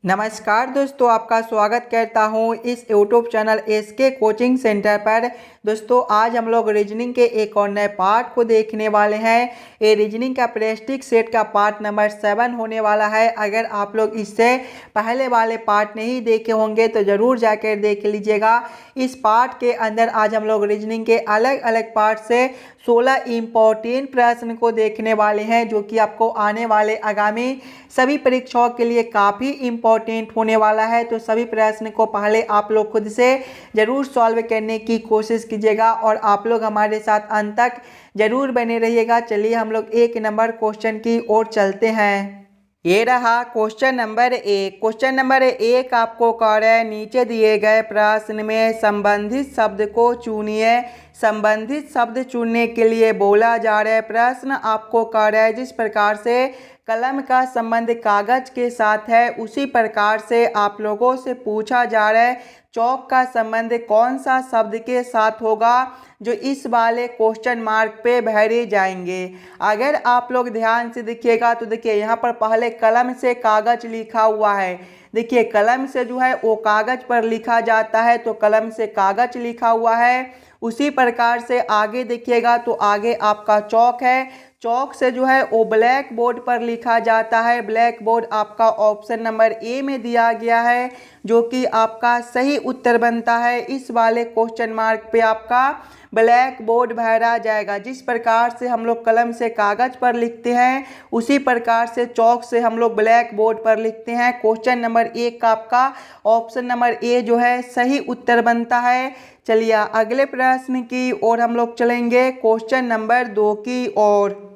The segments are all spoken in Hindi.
नमस्कार दोस्तों, आपका स्वागत करता हूं इस YouTube channel SK coaching centre पर। दोस्तों आज हम लोग रीजनिंग के एक और नए पार्ट को देखने वाले हैं। ये रीजनिंग का प्रेस्टिक सेट का पार्ट नंबर 7 होने वाला है। अगर आप लोग इससे पहले वाले पार्ट नहीं देखे होंगे तो ज़रूर जाकर देख लीजिएगा। इस पार्ट के अंदर आज हम लोग रीजनिंग के अलग अलग पार्ट से 16 इम्पोर्टेंट प्रश्न को देखने वाले हैं, जो कि आपको आने वाले आगामी सभी परीक्षाओं के लिए काफ़ी इम्पोर्टेंट होने वाला है। तो सभी प्रश्न को पहले आप लोग खुद से ज़रूर सॉल्व करने की कोशिश कीजिएगा और आप लोग हमारे साथ अंत तक ज़रूर बने रहिएगा। चलिए हम लोग एक नंबर क्वेश्चन की ओर चलते हैं। ये रहा क्वेश्चन नंबर 1। क्वेश्चन नंबर 1 आपको कह रहा है, नीचे दिए गए प्रश्न में संबंधित शब्द को चुनिए। संबंधित शब्द चुनने के लिए बोला जा रहा है। प्रश्न आपको कह रहा है, जिस प्रकार से कलम का संबंध कागज के साथ है उसी प्रकार से आप लोगों से पूछा जा रहा है, चौक का संबंध कौन सा शब्द के साथ होगा जो इस वाले क्वेश्चन मार्क पे भरे जाएंगे। अगर आप लोग ध्यान से देखिएगा तो देखिए यहाँ पर पहले कलम से कागज लिखा हुआ है। देखिए कलम से जो है वो कागज पर लिखा जाता है, तो कलम से कागज लिखा हुआ है। उसी प्रकार से आगे देखिएगा तो आगे आपका चौक है। चौक से जो है वो ब्लैक बोर्ड पर लिखा जाता है। ब्लैक बोर्ड आपका ऑप्शन नंबर ए में दिया गया है, जो कि आपका सही उत्तर बनता है। इस वाले क्वेश्चन मार्क पे आपका ब्लैक बोर्ड भरा जाएगा। जिस प्रकार से हम लोग कलम से कागज पर लिखते हैं उसी प्रकार से चौक से हम लोग ब्लैक बोर्ड पर लिखते हैं। क्वेश्चन नंबर 1 का आपका ऑप्शन नंबर ए जो है सही उत्तर बनता है। चलिए अगले प्रश्न की ओर हम लोग चलेंगे, क्वेश्चन नंबर 2 की ओर।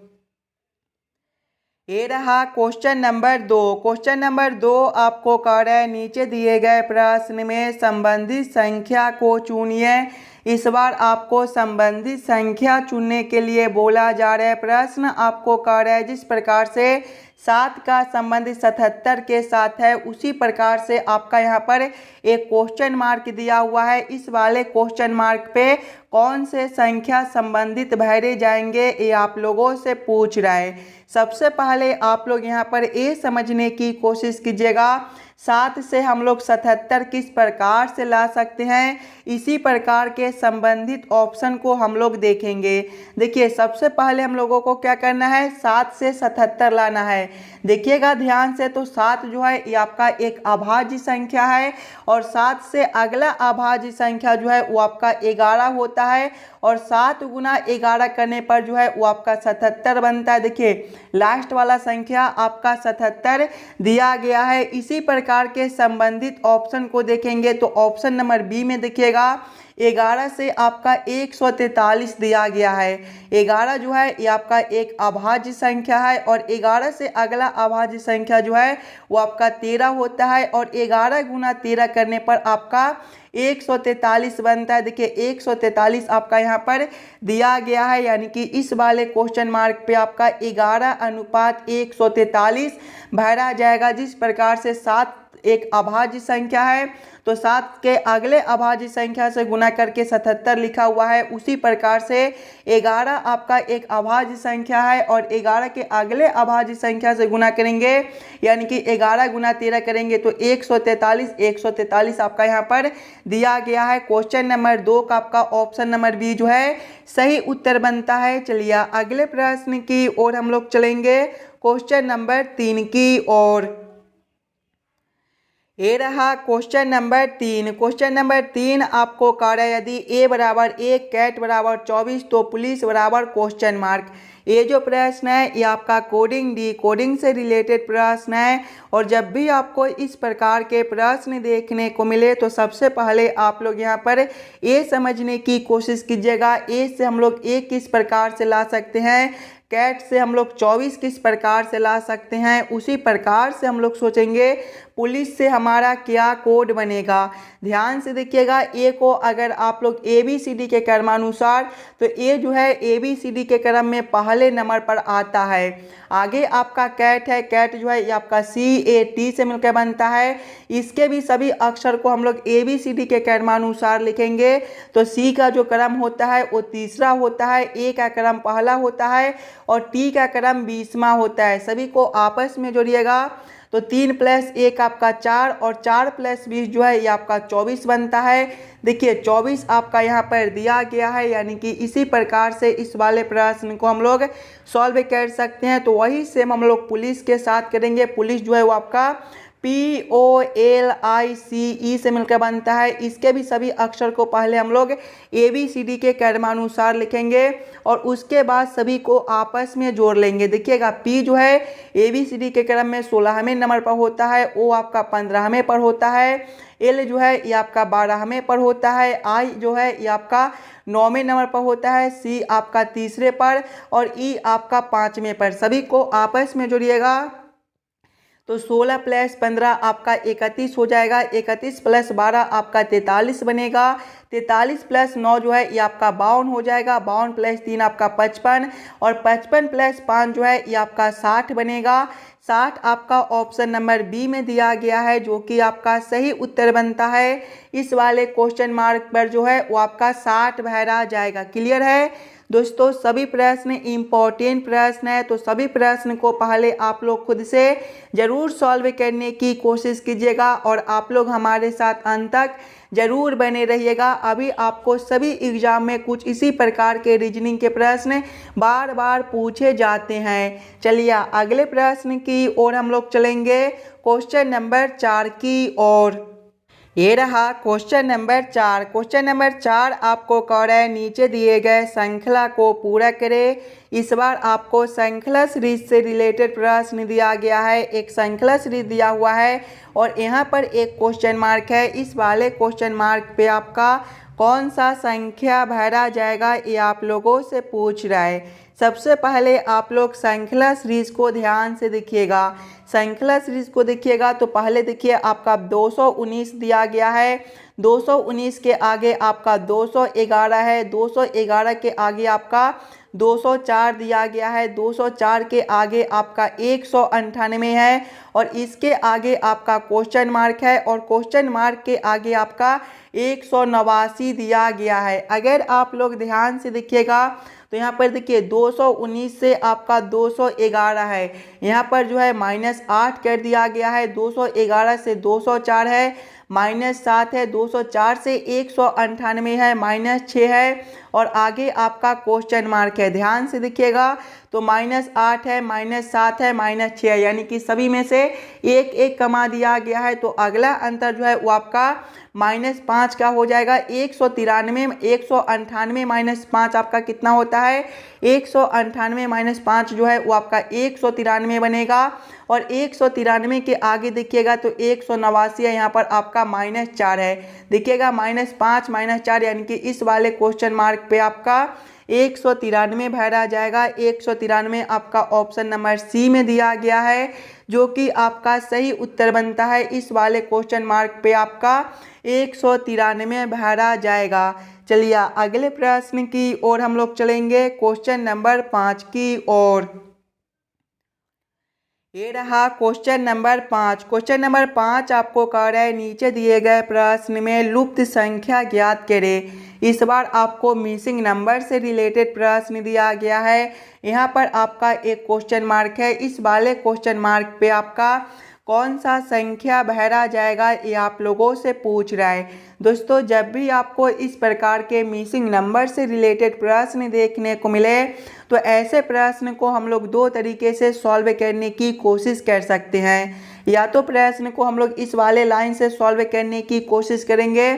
ये रहा क्वेश्चन नंबर 2। क्वेश्चन नंबर 2 आपको कह रहा है, नीचे दिए गए प्रश्न में संबंधित संख्या को चुनिए। इस बार आपको संबंधित संख्या चुनने के लिए बोला जा रहा है। प्रश्न आपको कह रहा है, जिस प्रकार से 7 का संबंध 77 के साथ है उसी प्रकार से आपका यहाँ पर एक क्वेश्चन मार्क दिया हुआ है। इस वाले क्वेश्चन मार्क पे कौन से संख्या संबंधित भरे जाएंगे ये आप लोगों से पूछ रहा है। सबसे पहले आप लोग यहाँ पर ये समझने की कोशिश कीजिएगा, 7 से हम लोग 77 किस प्रकार से ला सकते हैं। इसी प्रकार के संबंधित ऑप्शन को हम लोग देखेंगे। देखिए सबसे पहले हम लोगों को क्या करना है, 7 से 77 लाना है। देखिएगा ध्यान से, तो 7 जो है ये आपका एक अभाज्य संख्या है और 7 से अगला अभाज्य संख्या जो है वो आपका 11 होता है और 7 गुना 11 करने पर जो है वो आपका 77 बनता है। देखिए लास्ट वाला संख्या आपका 77 दिया गया है। इसी प्रकार के संबंधित ऑप्शन को देखेंगे तो ऑप्शन नंबर बी में देखिएगा 11 से आपका 143 दिया गया है। 11 जो है ये आपका एक अभाज्य संख्या है और 11 से अगला अभाज्य संख्या जो है वो आपका 13 होता है और 11 गुना 13 करने पर आपका 143 बनता है। देखिए 143 आपका यहाँ पर दिया गया है, यानी कि इस वाले क्वेश्चन मार्क पे आपका 11:143 भरा जाएगा। जिस प्रकार से 7 एक अभाज्य संख्या है तो 7 के अगले अभाज्य संख्या से गुना करके 77 लिखा हुआ है, उसी प्रकार से 11 आपका एक अभाज्य संख्या है और 11 के अगले अभाज्य संख्या से गुना करेंगे, यानी कि 11 गुना 13 करेंगे तो 143 आपका यहाँ पर दिया गया है। क्वेश्चन नंबर 2 का आपका ऑप्शन नंबर बी जो है सही उत्तर बनता है। चलिए अगले प्रश्न की ओर हम लोग चलेंगे, क्वेश्चन नंबर 3 की ओर। ये रहा क्वेश्चन नंबर 3। क्वेश्चन नंबर 3 आपको कह रहा है, यदि a बराबर 1 कैट बराबर 24 तो पुलिस बराबर क्वेश्चन मार्क। ये जो प्रश्न है ये आपका कोडिंग डी कोडिंग से रिलेटेड प्रश्न है और जब भी आपको इस प्रकार के प्रश्न देखने को मिले तो सबसे पहले आप लोग यहाँ पर ये समझने की कोशिश कीजिएगा, ए से हम लोग 1 किस प्रकार से ला सकते हैं, कैट से हम लोग 24 किस प्रकार से ला सकते हैं, उसी प्रकार से हम लोग सोचेंगे पुलिस से हमारा क्या कोड बनेगा। ध्यान से देखिएगा, ए को अगर आप लोग ABCD के क्रमानुसार तो ए जो है ABCD के क्रम में पहले नंबर पर आता है। आगे आपका कैट है, कैट जो है ये आपका CAT से मिलकर बनता है। इसके भी सभी अक्षर को हम लोग ABCD के क्रमानुसार लिखेंगे तो C का जो क्रम होता है वो तीसरा होता है, A का क्रम पहला होता है और T का क्रम 20वां होता है। सभी को आपस में जोड़िएगा तो 3 + 1 आपका 4 और 4 + 20 जो है ये आपका 24 बनता है। देखिए 24 आपका यहाँ पर दिया गया है, यानी कि इसी प्रकार से इस वाले प्रश्न को हम लोग सॉल्व कर सकते हैं। तो वही सेम हम लोग पुलिस के साथ करेंगे। पुलिस जो है वो आपका POLICE से मिलकर बनता है। इसके भी सभी अक्षर को पहले हम लोग ABCD के क्रमानुसार लिखेंगे और उसके बाद सभी को आपस में जोड़ लेंगे। देखिएगा P जो है ABCD के क्रम में 16वें नंबर पर होता है, O आपका 15वें पर होता है, L जो है ये आपका 12वें पर होता है, I जो है ये आपका 9वें नंबर पर होता है, C आपका 3रे पर और E आपका 5वें पर। सभी को आपस में जोड़िएगा तो 16 + 15 आपका 31 हो जाएगा। 31 + 12 आपका 43 बनेगा। 43 + 9 जो है ये आपका 52 हो जाएगा। 52 + 3 आपका 55 और 55 + 5 जो है ये आपका 60 बनेगा। 60 आपका ऑप्शन नंबर बी में दिया गया है, जो कि आपका सही उत्तर बनता है। इस वाले क्वेश्चन मार्क पर जो है वो आपका 60 भरा जाएगा। क्लियर है दोस्तों, सभी प्रश्न इम्पोर्टेंट प्रश्न है, तो सभी प्रश्न को पहले आप लोग खुद से ज़रूर सॉल्व करने की कोशिश कीजिएगा और आप लोग हमारे साथ अंत तक जरूर बने रहिएगा। अभी आपको सभी एग्जाम में कुछ इसी प्रकार के रीजनिंग के प्रश्न बार बार पूछे जाते हैं। चलिए अगले प्रश्न की ओर हम लोग चलेंगे, क्वेश्चन नंबर 4 की ओर। ये रहा क्वेश्चन नंबर 4। क्वेश्चन नंबर 4 आपको कह रहा है नीचे दिए गए श्रृंखला को पूरा करें। इस बार आपको श्रृंखला सीरीज से रिलेटेड प्रश्न दिया गया है। एक श्रृंखला सीरीज दिया हुआ है और यहाँ पर एक क्वेश्चन मार्क है। इस वाले क्वेश्चन मार्क पे आपका कौन सा संख्या भरा जाएगा ये आप लोगों से पूछ रहा है। सबसे पहले आप लोग श्रृंखला सीरीज को ध्यान से देखिएगा। श्रृंखला सीरीज को देखिएगा तो पहले देखिए आपका 219 दिया गया है। 219 के आगे आपका 211 है। 211 के आगे आपका 204 दिया गया है। 204 के आगे आपका 198 है और इसके आगे आपका क्वेश्चन मार्क है और क्वेश्चन मार्क के आगे आपका 189 दिया गया है। अगर आप लोग ध्यान से देखिएगा तो यहाँ पर देखिए 219 से आपका 211 है, यहाँ पर जो है -8 कर दिया गया है। 211 से 204 है, -7 है। 204 से 198 है, -6 है और आगे आपका क्वेश्चन मार्क है। ध्यान से देखिएगा तो -8 है, -7 है, -6 है, यानी कि सभी में से एक एक कमा दिया गया है। तो अगला अंतर जो है वो आपका -5 का हो जाएगा। 193 198 -5 आपका कितना होता है? 198 -5 जो है वो आपका 193 बनेगा और 193 के आगे देखिएगा तो 189 है, यहाँ पर आपका -4 है। देखिएगा -5 -4 यानी कि इस वाले क्वेश्चन मार्क पे आपका 193 भरा जाएगा। 193 आपका ऑप्शन नंबर सी में दिया गया है, जो कि आपका सही उत्तर बनता है। इस वाले क्वेश्चन मार्क पे आपका 193 भरा जाएगा। चलिए अगले प्रश्न की ओर हम लोग चलेंगे, क्वेश्चन नंबर 5 की ओर। ये रहा क्वेश्चन नंबर 5। क्वेश्चन नंबर 5 आपको कह रहा है नीचे दिए गए प्रश्न में लुप्त संख्या ज्ञात करें। इस बार आपको मिसिंग नंबर से रिलेटेड प्रश्न दिया गया है। यहाँ पर आपका एक क्वेश्चन मार्क है। इस वाले क्वेश्चन मार्क पे आपका कौन सा संख्या भरा जाएगा ये आप लोगों से पूछ रहा है। दोस्तों जब भी आपको इस प्रकार के मिसिंग नंबर से रिलेटेड प्रश्न देखने को मिले तो ऐसे प्रश्न को हम लोग दो तरीके से सॉल्व करने की कोशिश कर सकते हैं। या तो प्रश्न को हम लोग इस वाले लाइन से सॉल्व करने की कोशिश करेंगे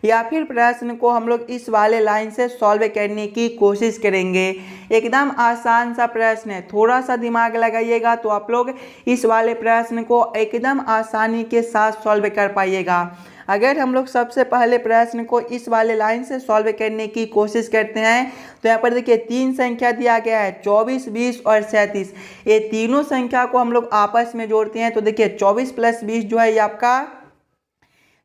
या फिर प्रश्न को हम लोग इस वाले लाइन से सॉल्व करने की कोशिश करेंगे। एकदम आसान सा प्रश्न है, थोड़ा सा दिमाग लगाइएगा तो आप लोग इस वाले प्रश्न को एकदम आसानी के साथ सॉल्व कर पाइएगा। अगर हम लोग सबसे पहले प्रश्न को इस वाले लाइन से सॉल्व करने की कोशिश करते हैं तो यहाँ पर देखिए 3 संख्या दिया गया है, 24, 20 और 37। ये तीनों संख्या को हम लोग आपस में जोड़ते हैं तो देखिए 24 + 20 जो है ये आपका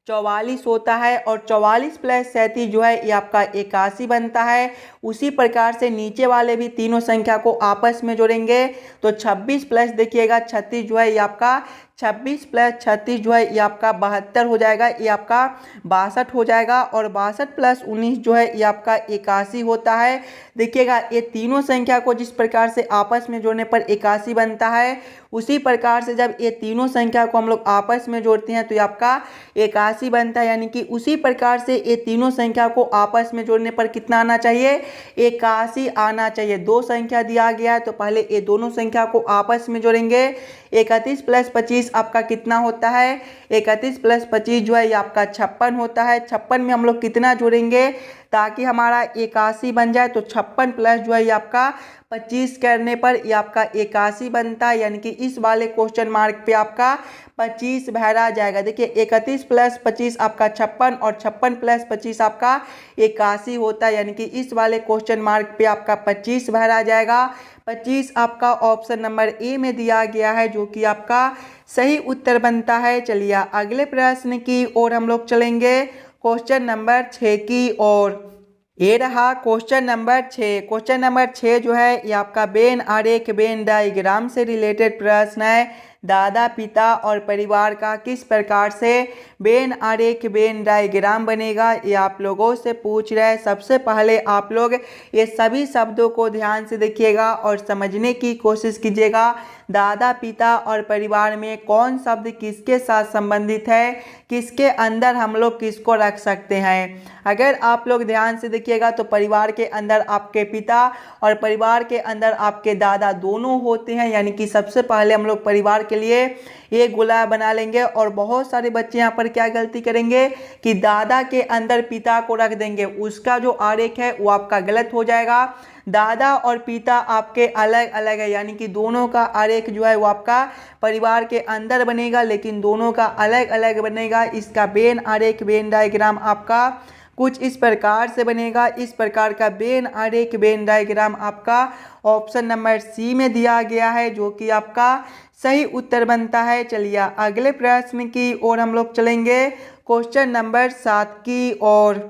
44 होता है और 44 + 37 जो है ये आपका 81 बनता है। उसी प्रकार से नीचे वाले भी तीनों संख्या को आपस में जोड़ेंगे तो 26 प्लस देखिएगा 36 जो है ये आपका 26 प्लस 36 जो है ये आपका 72 हो जाएगा, ये आपका 62 हो जाएगा। और 62 प्लस 19 जो है ये आपका 81 होता है। देखिएगा ये तीनों संख्या को जिस प्रकार से आपस में जोड़ने पर 81 बनता है, उसी प्रकार से जब ये तीनों संख्या को हम लोग आपस में जोड़ते हैं तो ये आपका 81 बनता है। यानी कि उसी प्रकार से ये तीनों संख्या को आपस में जोड़ने पर कितना आना चाहिए, 81 आना चाहिए। दो संख्या दिया गया है तो पहले ये दोनों संख्या को आपस में जोड़ेंगे। 31 प्लस 25 आपका कितना होता है, 31 प्लस 25 जो है ये आपका 56 होता है। 56 में हम लोग कितना जोड़ेंगे ताकि हमारा 81 बन जाए, तो 56 प्लस जो है ये आपका 25 करने पर ये आपका 81 बनता है। यानी कि इस वाले क्वेश्चन मार्क पे आपका 25 भरा जाएगा। देखिए 31 प्लस 25 आपका 56 और 56 प्लस 25 आपका 81 होता है। यानी कि इस वाले क्वेश्चन मार्क पे आपका 25 भरा जाएगा। 25 आपका ऑप्शन नंबर ए में दिया गया है, जो कि आपका सही उत्तर बनता है। चलिए अगले प्रश्न की ओर हम लोग चलेंगे, क्वेश्चन नंबर 6 की ओर। ये रहा क्वेश्चन नंबर 6। क्वेश्चन नंबर 6 जो है ये आपका वेन आरेख वेन डायग्राम से रिलेटेड प्रश्न है। दादा पिता और परिवार का किस प्रकार से वेन आरेख वेन डायग्राम बनेगा, ये आप लोगों से पूछ रहे हैं। सबसे पहले आप लोग ये सभी शब्दों को ध्यान से देखिएगा और समझने की कोशिश कीजिएगा। दादा पिता और परिवार में कौन शब्द किसके साथ संबंधित है, किसके अंदर हम लोग किसको रख सकते हैं। अगर आप लोग ध्यान से देखिएगा तो परिवार के अंदर आपके पिता और परिवार के अंदर आपके दादा दोनों होते हैं। यानी कि सबसे पहले हम लोग परिवार के लिए एक गोला बना लेंगे। और बहुत सारे बच्चे यहाँ पर क्या गलती करेंगे कि दादा के अंदर पिता को रख देंगे, उसका जो आरेख है वो आपका गलत हो जाएगा। दादा और पिता आपके अलग अलग है, यानी कि दोनों का आरेख जो है वो आपका परिवार के अंदर बनेगा, लेकिन दोनों का अलग अलग बनेगा। इसका वेन आरेख वेन डायग्राम आपका कुछ इस प्रकार से बनेगा। इस प्रकार का वेन आरेख वेन डायग्राम आपका ऑप्शन नंबर सी में दिया गया है, जो कि आपका सही उत्तर बनता है। चलिए अगले प्रश्न की ओर हम लोग चलेंगे, क्वेश्चन नंबर 7 की ओर।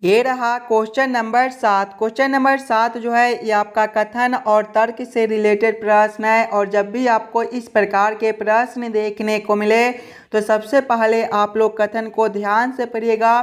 ये रहा क्वेश्चन नंबर 7। क्वेश्चन नंबर 7 जो है ये आपका कथन और तर्क से रिलेटेड प्रश्न है। और जब भी आपको इस प्रकार के प्रश्न देखने को मिले तो सबसे पहले आप लोग कथन को ध्यान से पढ़िएगा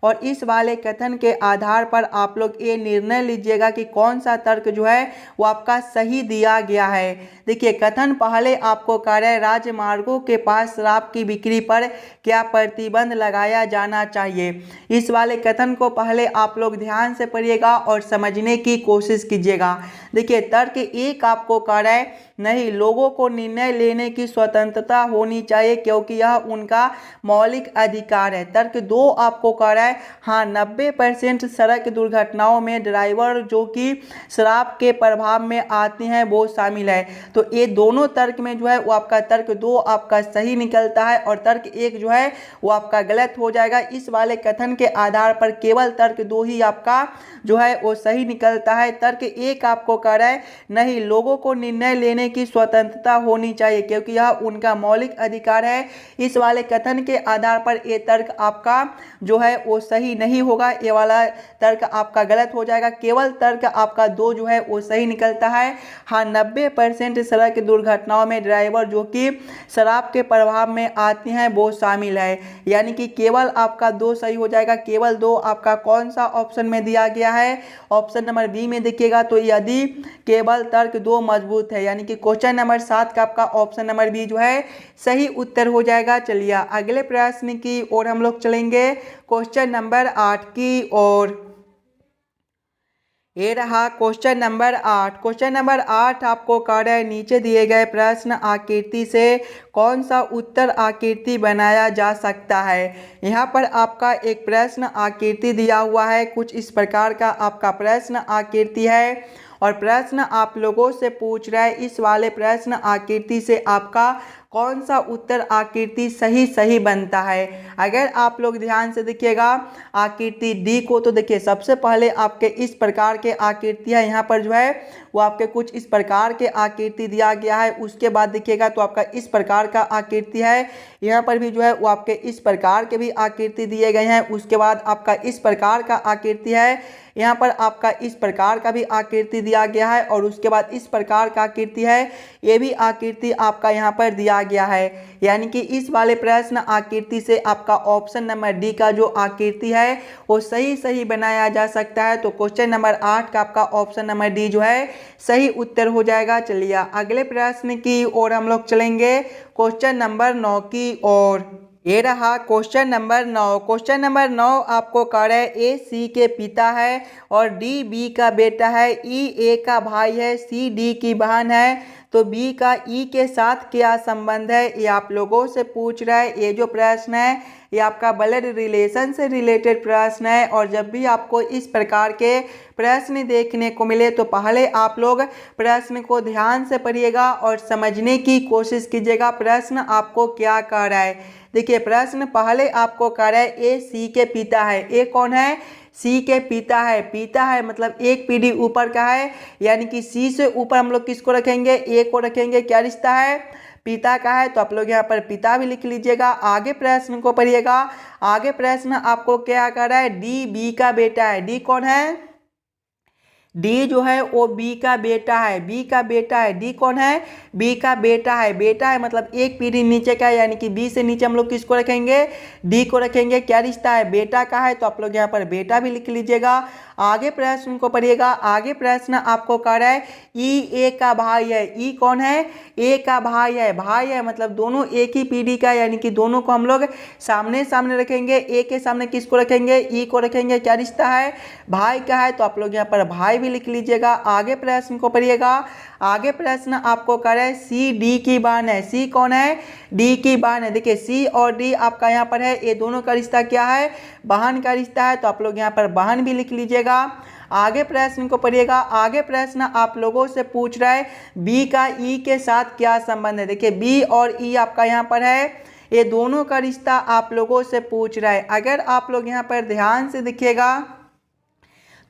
और इस वाले कथन के आधार पर आप लोग ये निर्णय लीजिएगा कि कौन सा तर्क जो है वो आपका सही दिया गया है। देखिए कथन पहले आपको कह रहा है राजमार्गों के पास शराब की बिक्री पर क्या प्रतिबंध लगाया जाना चाहिए। इस वाले कथन को पहले आप लोग ध्यान से पढ़िएगा और समझने की कोशिश कीजिएगा। देखिए तर्क एक आपको कह रहा है नहीं, लोगों को निर्णय लेने की स्वतंत्रता होनी चाहिए क्योंकि यह उनका मौलिक अधिकार है। तर्क 2 आपको कह रहा है हाँ 90% सड़क दुर्घटनाओं में ड्राइवर जो कि शराब के प्रभाव में आते हैं वो शामिल है। तो ये दोनों तर्क में जो है वो आपका तर्क 2 आपका सही निकलता है और तर्क 1 जो है वो आपका गलत हो जाएगा। इस वाले कथन के आधार पर केवल तर्क 2 ही आपका जो है वो सही निकलता है। तर्क 1 आपको कह रहा है नहीं, लोगों को निर्णय लेने की स्वतंत्रता होनी चाहिए क्योंकि यह उनका मौलिक अधिकार है। इस वाले कथन के आधार पर ये तर्क आपका जो है वो सही नहीं होगा, ये वाला तर्क आपका गलत हो जाएगा। केवल तर्क आपका 2 जो है वो सही निकलता है। हाँ 90% सड़क दुर्घटनाओं में ड्राइवर जो कि शराब के प्रभाव में आते हैं वो शामिल है। यानी कि केवल आपका 2 सही हो जाएगा। केवल 2 आपका कौन सा ऑप्शन में दिया गया है, ऑप्शन नंबर बी में देखिएगा। तो यदि केवल तर्क 2 मजबूत है, यानी कि क्वेश्चन नंबर 7 का आपका ऑप्शन नंबर बी जो है सही उत्तर हो जाएगा। चलिए अगले प्रश्न की ओर हम लोग चलेंगे, क्वेश्चन नंबर 8 की ओर। ये रहा क्वेश्चन नंबर 8। क्वेश्चन नंबर 8 आपको कह रहा है नीचे दिए गए प्रश्न आकृति से कौन सा उत्तर आकृति बनाया जा सकता है। यहाँ पर आपका एक प्रश्न आकृति दिया हुआ है, कुछ इस प्रकार का आपका प्रश्न आकृति है और प्रश्न आप लोगों से पूछ रहा है इस वाले प्रश्न आकृति से आपका कौन सा उत्तर आकृति सही बनता है। अगर आप लोग ध्यान से देखिएगा आकृति डी को, तो देखिए सबसे पहले आपके इस प्रकार के आकृतियाँ यहाँ पर जो है वो आपके कुछ इस प्रकार के आकृति दिया गया है। उसके बाद देखिएगा तो आपका इस प्रकार का आकृति है, यहाँ पर भी जो है वो आपके इस प्रकार के भी आकृति दिए गए हैं। उसके बाद आपका इस प्रकार का आकृति है, यहाँ पर आपका इस प्रकार का भी आकृति दिया गया है और उसके बाद इस प्रकार का आकृति है, ये भी आकृति आपका यहाँ पर दिया गया है, यानी कि इस वाले प्रश्न आकृति से आपका ऑप्शन नंबर डी का जो आकृति है वो सही बनाया जा सकता है। तो क्वेश्चन नंबर 8 का आपका ऑप्शन नंबर डी जो है सही उत्तर हो जाएगा। चलिए अगले प्रश्न की ओर हम लोग चलेंगे, क्वेश्चन नंबर 9 की ओर। ये रहा क्वेश्चन नंबर 9। क्वेश्चन नंबर 9 आपको कह रहा है ए सी के पिता है और डी बी का बेटा है, ई ए का भाई है, सी डी की बहन है, तो बी का ई के साथ क्या संबंध है, ये आप लोगों से पूछ रहा है। ये जो प्रश्न है ये आपका ब्लड रिलेशन से रिलेटेड प्रश्न है। और जब भी आपको इस प्रकार के प्रश्न देखने को मिले तो पहले आप लोग प्रश्न को ध्यान से पढ़िएगा और समझने की कोशिश कीजिएगा प्रश्न आपको क्या कह रहा है। देखिए प्रश्न पहले आपको कह रहा है ए सी के पिता है। ए कौन है? सी के पिता है। पिता है मतलब एक पीढ़ी ऊपर का है, यानी कि सी से ऊपर हम लोग किसको रखेंगे? ए को रखेंगे। क्या रिश्ता है? पिता का है, तो आप लोग यहाँ पर पिता भी लिख लीजिएगा। आगे प्रश्न को पढ़िएगा। आगे प्रश्न आपको क्या कर रहा है? डी बी का बेटा है। डी कौन है? डी जो है वो बी का बेटा है। बी का बेटा है। डी कौन है? बी का बेटा है। बेटा है मतलब एक पीढ़ी नीचे का है, यानी कि बी से नीचे हम लोग किसको रखेंगे? डी को रखेंगे। क्या रिश्ता है? बेटा का है, तो आप लोग यहाँ पर बेटा भी लिख लीजिएगा। आगे प्रश्न को पढ़िएगा। आगे प्रश्न आपको कह रहा है ई ए का भाई है। ई कौन है? ए का भाई है। भाई है मतलब दोनों एक ही पीढ़ी का, यानी कि दोनों को हम लोग सामने सामने रखेंगे। ए के सामने किसको रखेंगे? ई को रखेंगे। क्या रिश्ता है? भाई का है, तो आप लोग यहाँ पर भाई भी लिख लीजिएगा। आगे प्रश्न को पढ़िएगा। आगे प्रश्न आपको कह रहा है सी डी की बहन है। सी कौन है? डी की बहन है। देखिए सी और डी आपका यहाँ पर है, ये दोनों का रिश्ता क्या है? बहन का रिश्ता है, तो आप लोग यहाँ पर बहन भी लिख लीजिएगा। आगे प्रश्न को पढ़िएगा। आगे प्रश्न आप लोगों से पूछ रहा है बी का ई के साथ क्या संबंध है। देखिए बी और ई आपका यहाँ पर है, ये दोनों का रिश्ता आप लोगों से पूछ रहा है। अगर आप लोग यहाँ पर ध्यान से देखिएगा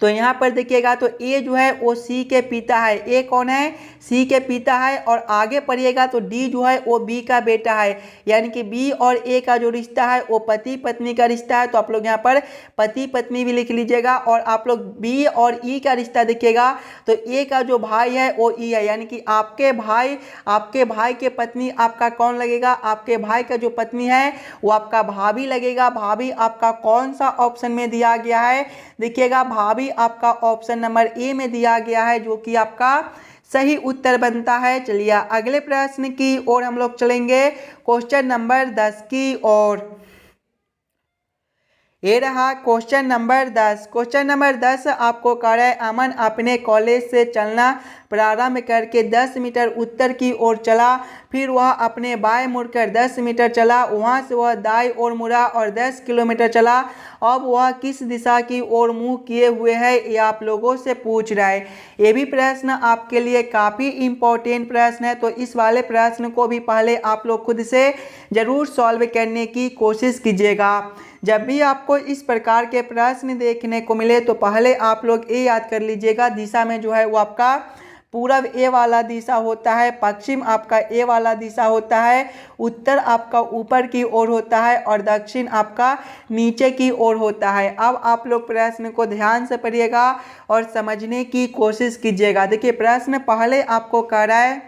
तो यहाँ पर देखिएगा तो ए जो है वो सी के पिता है। ए कौन है? सी के पिता है। और आगे पढ़िएगा तो डी जो है वो बी का बेटा है, यानी कि बी और ए का जो रिश्ता है वो पति पत्नी का रिश्ता है, तो आप लोग यहाँ पर पति पत्नी भी लिख लीजिएगा। और आप लोग बी और ई का रिश्ता देखिएगा तो ए का जो भाई है वो ई है, यानी कि आपके भाई के पत्नी आपका कौन लगेगा? आपके भाई का जो पत्नी है वो आपका भाभी लगेगा। भाभी आपका कौन सा ऑप्शन में दिया गया है? देखिएगा भाभी आपका ऑप्शन नंबर ए में दिया गया है, जो कि आपका सही उत्तर बनता है। चलिए अगले प्रश्न की ओर हम लोग चलेंगे, क्वेश्चन नंबर 10 की ओर। ये रहा क्वेश्चन नंबर 10। क्वेश्चन नंबर 10 आपको कह रहा है अमन अपने कॉलेज से चलना प्रारंभ करके 10 मीटर उत्तर की ओर चला, फिर वह अपने बाएं मुड़कर 10 मीटर चला, वहां से वह दाईं ओर मुड़ा और 10 किलोमीटर चला। अब वह किस दिशा की ओर मुंह किए हुए है, ये आप लोगों से पूछ रहा है। ये भी प्रश्न आपके लिए काफ़ी इम्पोर्टेंट प्रश्न है, तो इस वाले प्रश्न को भी पहले आप लोग खुद से ज़रूर सॉल्व करने की कोशिश कीजिएगा। जब भी आपको इस प्रकार के प्रश्न देखने को मिले तो पहले आप लोग ये याद कर लीजिएगा, दिशा में जो है वो आपका पूरब ए वाला दिशा होता है, पश्चिम आपका ए वाला दिशा होता है, उत्तर आपका ऊपर की ओर होता है और दक्षिण आपका नीचे की ओर होता है। अब आप लोग प्रश्न को ध्यान से पढ़िएगा और समझने की कोशिश कीजिएगा। देखिए प्रश्न पहले आपको कह रहा है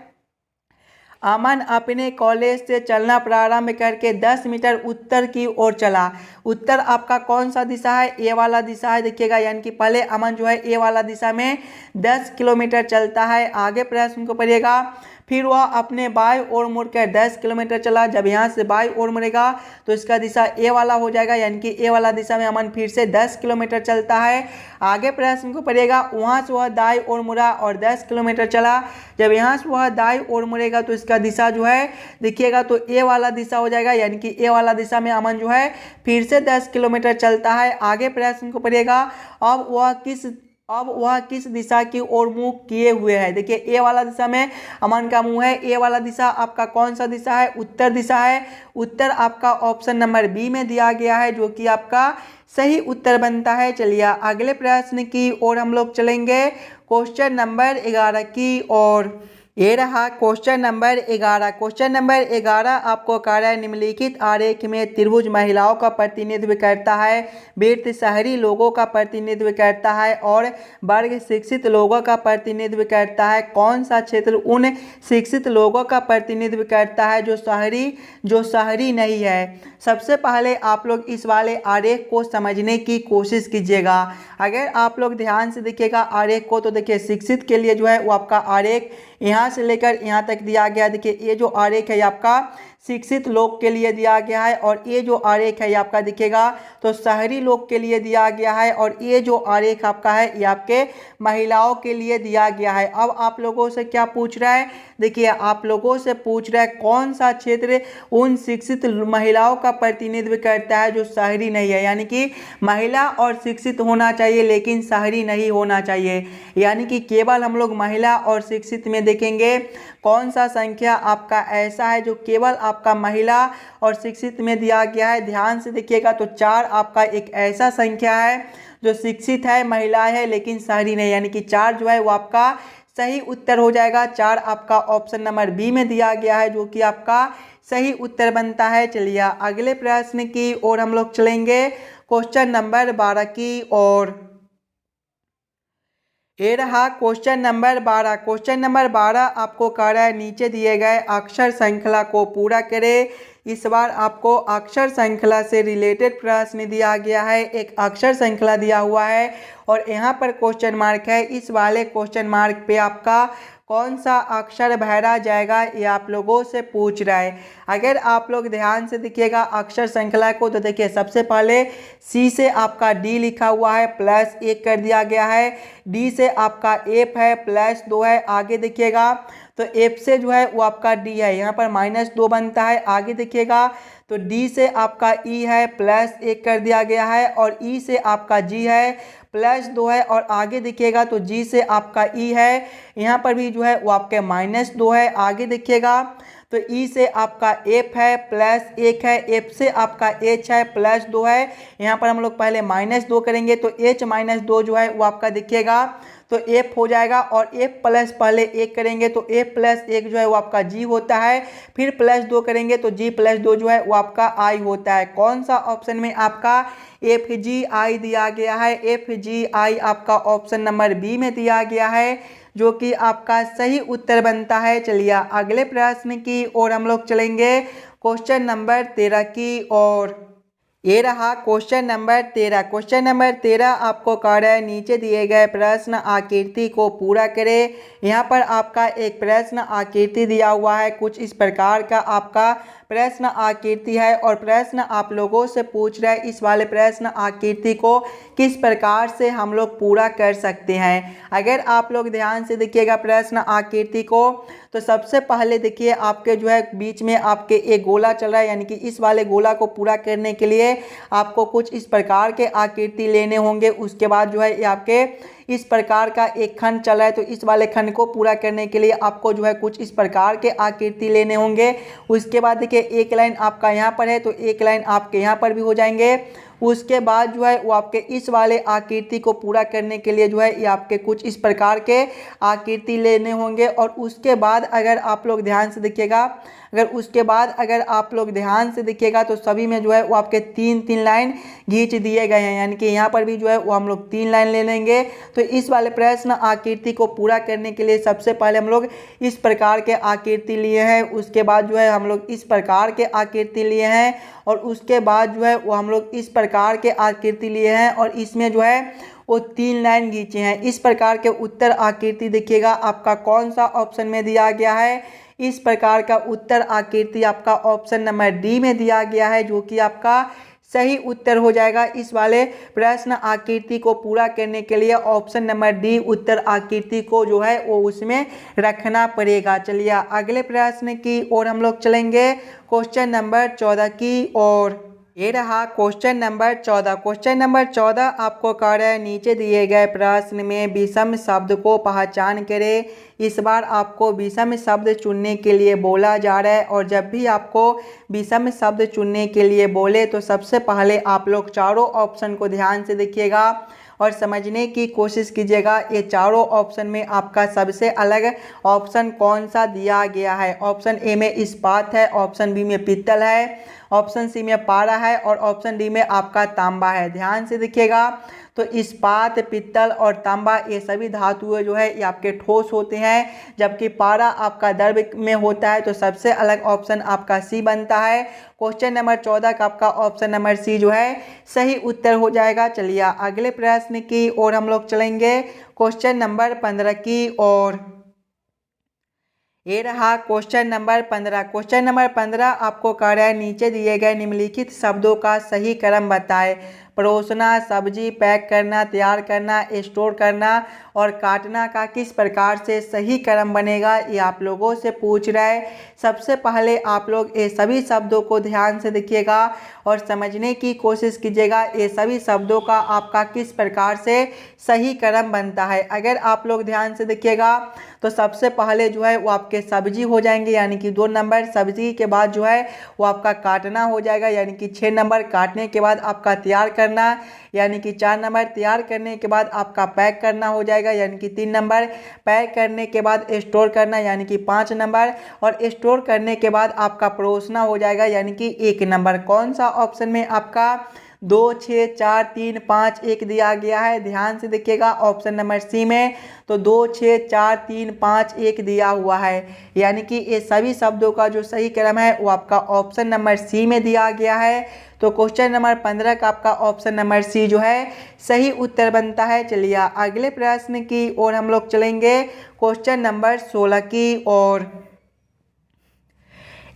अमन अपने कॉलेज से चलना प्रारंभ करके 10 मीटर उत्तर की ओर चला। उत्तर आपका कौन सा दिशा है? ए वाला दिशा है। देखिएगा यानी कि पहले अमन जो है ए वाला दिशा में 10 किलोमीटर चलता है। आगे प्रश्न को पढ़िएगा। फिर वह अपने बाएं ओर मुड़कर 10 किलोमीटर चला। जब यहाँ से बाएं ओर मुड़ेगा तो इसका दिशा ए वाला हो जाएगा, यानी कि ए वाला दिशा में अमन फिर से 10 किलोमीटर चलता है। आगे प्रश्न को पढ़िएगा। वहाँ से वह दाईं ओर मुड़ा और 10 किलोमीटर चला। जब यहाँ से वह दाईं ओर मुड़ेगा तो इसका दिशा जो है देखिएगा तो ए वाला दिशा हो जाएगा, यानी कि ए वाला दिशा में अमन जो है फिर से 10 किलोमीटर चलता है। आगे प्रश्न को पढ़िएगा। अब वह किस दिशा की ओर मुंह किए हुए है। देखिए ए वाला दिशा में अमन का मुंह है। ए वाला दिशा आपका कौन सा दिशा है? उत्तर दिशा है। उत्तर आपका ऑप्शन नंबर बी में दिया गया है, जो कि आपका सही उत्तर बनता है। चलिए अगले प्रश्न की ओर हम लोग चलेंगे, क्वेश्चन नंबर 11 की ओर। ये रहा क्वेश्चन नंबर 11। क्वेश्चन नंबर 11 आपको कह रहा है निम्नलिखित आरेख में त्रिभुज महिलाओं का प्रतिनिधित्व करता है, वृत्त शहरी लोगों का प्रतिनिधित्व करता है और वर्ग शिक्षित लोगों का प्रतिनिधित्व करता है। कौन सा क्षेत्र उन शिक्षित लोगों का प्रतिनिधित्व करता है जो शहरी नहीं है? सबसे पहले आप लोग इस वाले आरेख को समझने की कोशिश कीजिएगा। अगर आप लोग ध्यान से देखिएगा आरेख को तो देखिए शिक्षित के लिए जो है वो आपका आरेख यहाँ से लेकर यहाँ तक दिया गया। देखिए ये जो आरेख है आपका शिक्षित लोग के लिए दिया गया है और ये जो आरेख है आपका दिखेगा तो शहरी लोग के लिए दिया गया है और ये जो आरेख आपका है ये आपके महिलाओं के लिए दिया गया है। अब आप लोगों से क्या पूछ रहा है? देखिए आप लोगों से पूछ रहा है कौन सा क्षेत्र उन शिक्षित महिलाओं का प्रतिनिधित्व करता है जो शहरी नहीं है, यानी कि महिला और शिक्षित होना चाहिए लेकिन शहरी नहीं होना चाहिए। यानी कि केवल हम लोग महिला और शिक्षित में देखेंगे कौन सा संख्या आपका ऐसा है जो केवल आपका महिला और शिक्षित में दिया गया है। ध्यान से देखिएगा तो 4 आपका एक ऐसा संख्या है जो शिक्षित है, महिला है लेकिन शहरी नहीं, यानी कि 4 जो है वो आपका सही उत्तर हो जाएगा। 4 आपका ऑप्शन नंबर बी में दिया गया है जो कि आपका सही उत्तर बनता है। चलिए अगले प्रश्न की ओर हम लोग चलेंगे, क्वेश्चन नंबर 12 की ओर। ये रहा क्वेश्चन नंबर 12। क्वेश्चन नंबर 12 आपको कह रहा है नीचे दिए गए अक्षर श्रृंखला को पूरा करें। इस बार आपको अक्षर श्रृंखला से रिलेटेड प्रश्न दिया गया है। एक अक्षर श्रृंखला दिया हुआ है और यहाँ पर क्वेश्चन मार्क है। इस वाले क्वेश्चन मार्क पे आपका कौन सा अक्षर भरा जाएगा ये आप लोगों से पूछ रहा है। अगर आप लोग ध्यान से देखिएगा अक्षर श्रृंखला को तो देखिए सबसे पहले सी से आपका डी लिखा हुआ है, +1 कर दिया गया है। डी से आपका एफ है, +2 है। आगे देखिएगा तो एफ से जो है वो आपका डी है, यहाँ पर -2 बनता है। आगे देखिएगा तो डी से आपका ई है, +1 कर दिया गया है और ई से आपका जी है, +2 है। और आगे देखिएगा तो जी से आपका ई है, यहाँ पर भी जो है वो आपके -2 है। आगे देखिएगा तो ई से आपका एफ है, +1 है। एफ से आपका एच है, +2 है। यहाँ पर हम लोग पहले -2 करेंगे तो एच -2 जो है वो आपका दिखेगा तो एफ हो जाएगा और एफ प्लस पहले 1 करेंगे तो एफ +1 जो है वो आपका जी होता है। फिर +2 करेंगे तो जी +2 जो है वो आपका आई होता है। कौन सा ऑप्शन में आपका एफ जी आई दिया गया है? एफ जी आई आपका ऑप्शन नंबर बी में दिया गया है जो कि आपका सही उत्तर बनता है। चलिए अगले प्रश्न की ओर हम लोग चलेंगे, क्वेश्चन नंबर 13 की ओर। ये रहा क्वेश्चन नंबर 13। क्वेश्चन नंबर 13 आपको कह रहा है नीचे दिए गए प्रश्न आकृति को पूरा करें। यहाँ पर आपका एक प्रश्न आकृति दिया हुआ है, कुछ इस प्रकार का आपका प्रश्न आकृति है और प्रश्न आप लोगों से पूछ रहा है इस वाले प्रश्न आकृति को किस प्रकार से हम लोग पूरा कर सकते हैं। अगर आप लोग ध्यान से देखिएगा प्रश्न आकृति को तो सबसे पहले देखिए आपके जो है बीच में आपके एक गोला चल रहा है, यानी कि इस वाले गोला को पूरा करने के लिए आपको कुछ इस प्रकार के आकृति लेने होंगे। उसके बाद जो है ये आपके इस प्रकार का एक खंड चल रहा है तो इस वाले खंड को पूरा करने के लिए आपको जो है कुछ इस प्रकार के आकृति लेने होंगे। उसके बाद देखिए एक लाइन आपका यहाँ पर है तो एक लाइन आपके यहाँ पर भी हो जाएंगे। उसके बाद जो है वो आपके इस वाले आकृति को पूरा करने के लिए जो है ये आपके कुछ इस प्रकार के आकृति लेने होंगे। और उसके बाद अगर आप लोग ध्यान से देखिएगा अगर आप लोग ध्यान से देखिएगा तो सभी में जो है वो आपके 3-3 लाइन खींच दिए गए हैं, यानी कि यहाँ पर भी जो है वो हम लोग 3 लाइन ले लेंगे। तो इस वाले प्रश्न आकृति को पूरा करने के लिए सबसे पहले हम लोग इस प्रकार के आकृति लिए हैं, उसके बाद जो है हम लोग इस प्रकार के आकृति लिए हैं और उसके बाद जो है वो हम लोग इस प्रकार के आकृति लिए हैं और इसमें जो है वो 3 लाइन खींचे हैं। इस प्रकार के उत्तर आकृति देखिएगा आपका कौन सा ऑप्शन में दिया गया है। इस प्रकार का उत्तर आकृति आपका ऑप्शन नंबर डी में दिया गया है जो कि आपका सही उत्तर हो जाएगा। इस वाले प्रश्न आकृति को पूरा करने के लिए ऑप्शन नंबर डी उत्तर आकृति को जो है वो उसमें रखना पड़ेगा। चलिए अगले प्रश्न की ओर हम लोग चलेंगे, क्वेश्चन नंबर 14 की ओर। ये रहा क्वेश्चन नंबर 14। क्वेश्चन नंबर 14 आपको कह रहा है नीचे दिए गए प्रश्न में विषम शब्द को पहचान करें। इस बार आपको विषम शब्द चुनने के लिए बोला जा रहा है और जब भी आपको विषम शब्द चुनने के लिए बोले तो सबसे पहले आप लोग चारों ऑप्शन को ध्यान से देखिएगा और समझने की कोशिश कीजिएगा ये चारों ऑप्शन में आपका सबसे अलग ऑप्शन कौन सा दिया गया है। ऑप्शन ए में इस्पात है, ऑप्शन बी में पीतल है, ऑप्शन सी में पारा है और ऑप्शन डी में आपका तांबा है। ध्यान से देखिएगा तो इस्पात, पित्तल और तांबा ये सभी धातुएं जो है ये आपके ठोस होते हैं, जबकि पारा आपका द्रव में होता है। तो सबसे अलग ऑप्शन आपका सी बनता है। क्वेश्चन नंबर 14 का आपका ऑप्शन नंबर सी जो है सही उत्तर हो जाएगा। चलिए अगले प्रश्न की ओर हम लोग चलेंगे, क्वेश्चन नंबर 15 की ओर। ये रहा क्वेश्चन नंबर 15। क्वेश्चन नंबर 15 आपको कह रहा है नीचे दिए गए निम्नलिखित शब्दों का सही क्रम बताएं। परोसना, सब्जी, पैक करना, तैयार करना, स्टोर करना और काटना का किस प्रकार से सही क्रम बनेगा, ये आप लोगों से पूछ रहा है। सबसे पहले आप लोग ये सभी शब्दों को ध्यान से देखिएगा और समझने की कोशिश कीजिएगा ये सभी शब्दों का आपका किस प्रकार से सही क्रम बनता है। अगर आप लोग ध्यान से देखिएगा तो सबसे पहले जो है वो आपके सब्जी हो जाएंगे, यानी कि 2 नंबर। सब्जी के बाद जो है वो आपका काटना हो जाएगा, यानी कि 6 नंबर। काटने के बाद आपका तैयार करना, यानी कि 4 नंबर। तैयार करने के बाद आपका पैक करना हो जाएगा, यानी कि 3 नंबर। पैक करने के बाद स्टोर करना, यानी कि 5 नंबर। और स्टोर करने के बाद आपका परोसना हो जाएगा, यानी कि 1 नंबर। कौन सा ऑप्शन में आपका 2, 6, 4, 3, 5, 1 दिया गया है? ध्यान से देखिएगा ऑप्शन नंबर सी में तो 2, 6, 4, 3, 5, 1 दिया हुआ है, यानी कि ये सभी शब्दों का जो सही क्रम है वो आपका ऑप्शन नंबर सी में दिया गया है। तो क्वेश्चन नंबर 15 का आपका ऑप्शन नंबर सी जो है सही उत्तर बनता है। चलिए अगले प्रश्न की ओर हम लोग चलेंगे, क्वेश्चन नंबर 16 की ओर।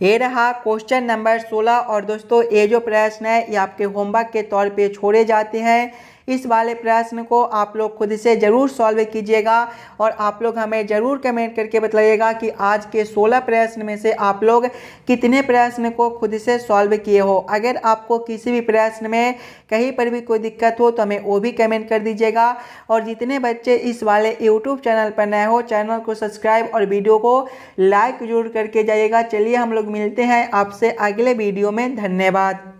ये रहा क्वेश्चन नंबर 16 और दोस्तों ये जो प्रश्न है ये आपके होमवर्क के तौर पे छोड़े जाते हैं। इस वाले प्रश्न को आप लोग खुद से ज़रूर सॉल्व कीजिएगा और आप लोग हमें ज़रूर कमेंट करके बताइएगा कि आज के 16 प्रश्न में से आप लोग कितने प्रश्न को खुद से सॉल्व किए हो। अगर आपको किसी भी प्रश्न में कहीं पर भी कोई दिक्कत हो तो हमें वो भी कमेंट कर दीजिएगा। और जितने बच्चे इस वाले यूट्यूब चैनल पर नए हो चैनल को सब्सक्राइब और वीडियो को लाइक जरूर करके जाइएगा। चलिए हम लोग मिलते हैं आपसे अगले वीडियो में। धन्यवाद।